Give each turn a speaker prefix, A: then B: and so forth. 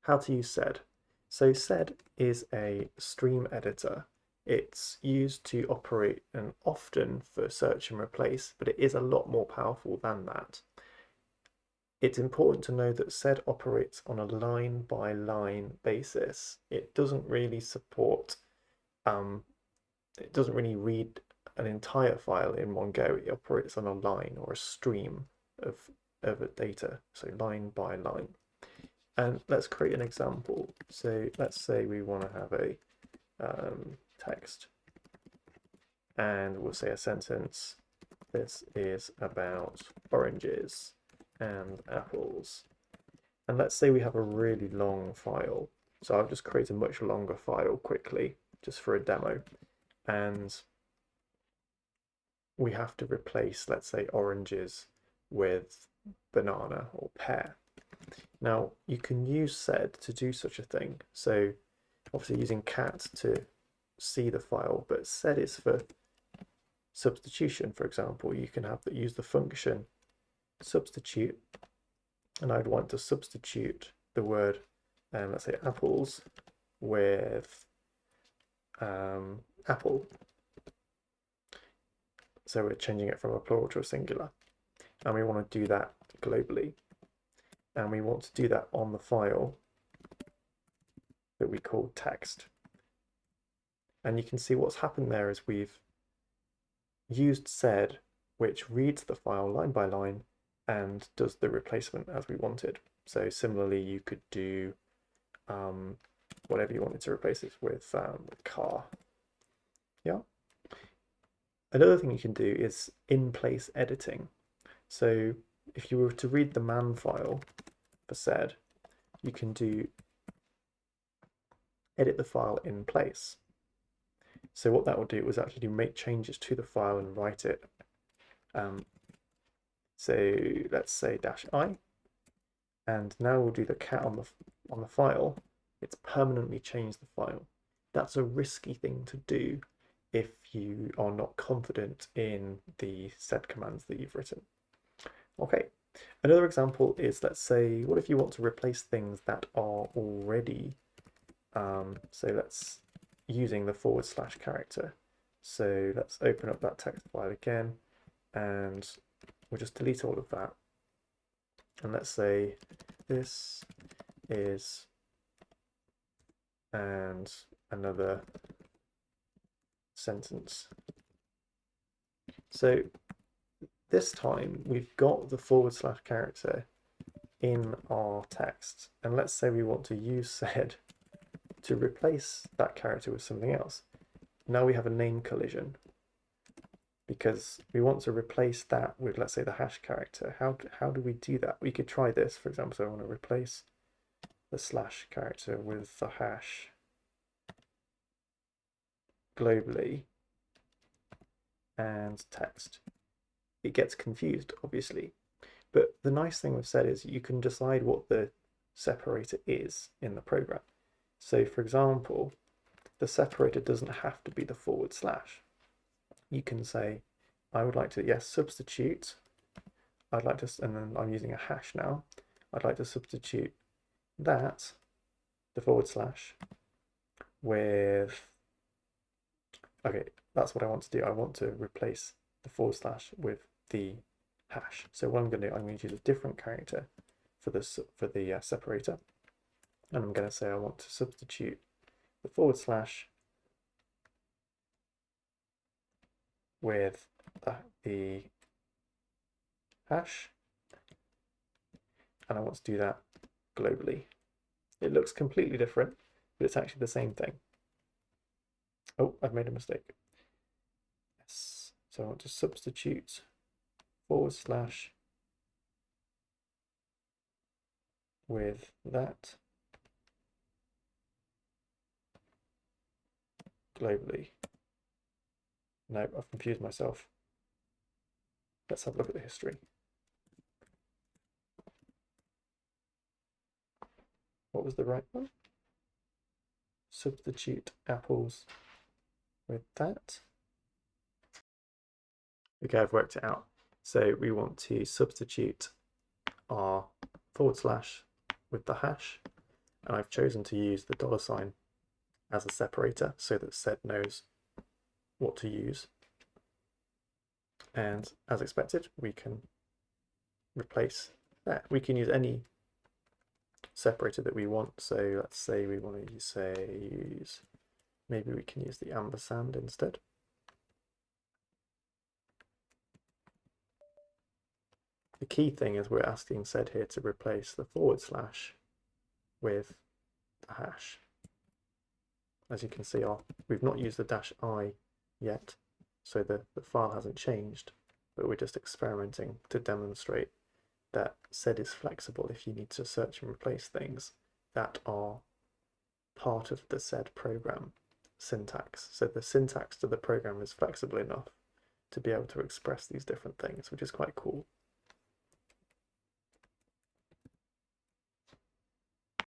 A: how to use sed. So sed is a stream editor. It's used to operate and often for search and replace, but it is a lot more powerful than that. It's important to know that sed operates on a line by line basis. It doesn't really support, it doesn't really read an entire file in one go. It operates on a line or a stream of, of data, so line by line. And let's create an example. So let's say we want to have a text, and we'll say a sentence. This is about oranges and apples. And let's say we have a really long file. So I'll just create a much longer file quickly, just for a demo. And we have to replace, let's say, oranges with banana or pear. Now, you can use sed to do such a thing. So obviously using cat to see the file, but sed is for substitution, for example. You can use the function substitute, and I'd want to substitute the word, let's say apples, with apple. So we're changing it from a plural to a singular, and we want to do that globally, and we want to do that on the file that we call text. And you can see what's happened there is we've used sed, which reads the file line by line and does the replacement as we wanted. So similarly, you could do whatever you wanted to replace it with car. Yeah. Another thing you can do is in-place editing. So if you were to read the man file for sed, you can do edit the file in place. So what that will do is actually make changes to the file and write it. So let's say -i, and now we'll do the cat on the file. It's permanently changed the file. That's a risky thing to do if you are not confident in the sed commands that you've written. Okay, another example is, let's say, what if you want to replace things that are already, so let's using the / character. So let's open up that text file again, and we'll just delete all of that. And let's say this is, and another sentence. So this time we've got the / character in our text, and let's say we want to use sed to replace that character with something else. Now we have a name collision because we want to replace that with, let's say, the hash character. How do we do that? We could try this, for example. So I want to replace the / character with the hash globally and text. It gets confused, obviously, but the nice thing with sed is you can decide what the separator is in the program. So for example, the separator doesn't have to be the /. You can say, I would like to, yes, substitute. I'd like to, and then I'm using a hash now. I'd like to substitute that, the / with, okay, that's what I want to do. I want to replace the / with the hash. So what I'm going to do, I'm going to use a different character for this, for the separator. And I'm going to say I want to substitute the / with the hash, and I want to do that globally. It looks completely different, but it's actually the same thing. Oh, I've made a mistake. Yes, so I want to substitute / with that globally. No, I've confused myself. Let's have a look at the history. What was the right one? Substitute apples with that. Okay, I've worked it out. So we want to substitute our / with the hash, And I've chosen to use the $sign as a separator so that sed knows what to use. And as expected, we can replace that. We can use any separator that we want. So let's say we want to use, maybe we can use the ampersand instead. The key thing is we're asking sed here to replace the / with the hash. As you can see, we've not used the -i yet, so the file hasn't changed, but we're just experimenting to demonstrate that sed is flexible if you need to search and replace things that are part of the sed program syntax. So the syntax to the program is flexible enough to be able to express these different things, which is quite cool.